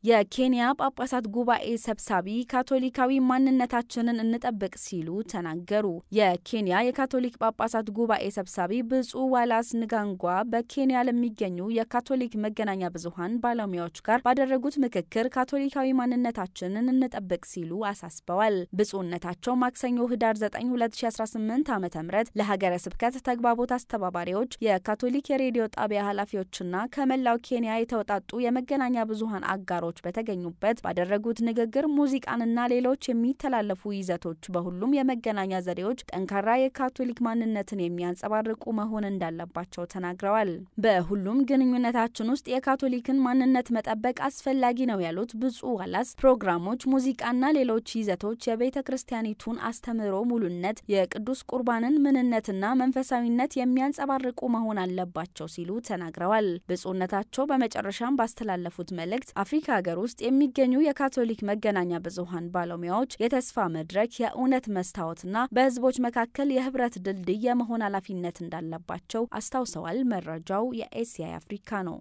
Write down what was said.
የኬንያ ጳጳሳት ጉባኤ ሰብሳቢ ካቶሊካዊ ማንነታችንን እንጠብቅ ሲሉ ተናገሩ። የኬንያ የካቶሊክ ጳጳሳት ጉባኤ ሰብሳቢ ብፁዕ ዋላስ ንጋንጓ በኬንያ ለሚገኙ የካቶሊክ መገናኛ ብዙሃን ባለሙያዎች ጋር ባደረጉት ምክክር ካቶሊካዊ ማንነታችንን እንጠብቅ ሲሉ አሳስበዋል። ብፁዕነታቸው ማክሰኞ ህዳር 9 2018 ዓ.ም ለሀገረ ስብከት ተግባቦት አስተባባሪዎች፣ የካቶሊክ የሬዲዮ ጣቢያ ኃላፊዎችና ከመላው ኬንያ የተወጣጡ የመገናኛ ብዙሃን አጋሮች በተገኙበት ባደረጉት ንግግር ሙዚቃንና ሌሎች የሚተላለፉ ይዘቶች በሁሉም የመገናኛ ዘዴዎች ጠንካራ የካቶሊክ ማንነትን የሚያንጸባርቁ መሆን እንዳለባቸው ተናግረዋል። በሁሉም ግንኙነታችን ውስጥ የካቶሊክን ማንነት መጠበቅ አስፈላጊ ነው ያሉት ብፁዕ ዋላስ ፕሮግራሞች፣ ሙዚቃና ሌሎች ይዘቶች የቤተ ክርስቲያኒቱን አስተምህሮ ሙሉነት፣ የቅዱስ ቁርባንን ምንነትና መንፈሳዊነት የሚያንጸባርቁ መሆን አለባቸው ሲሉ ተናግረዋል። ብፁዕነታቸው በመጨረሻም ባስተላለፉት መልእክት አፍሪካ ሀገር ውስጥ የሚገኙ የካቶሊክ መገናኛ ብዙሃን ባለሙያዎች የተስፋ መድረክ፣ የእውነት መስታወትና በህዝቦች መካከል የህብረት ድልድይ የመሆን ኃላፊነት እንዳለባቸው አስታውሰዋል። መረጃው የኤሲያ አፍሪካ ነው።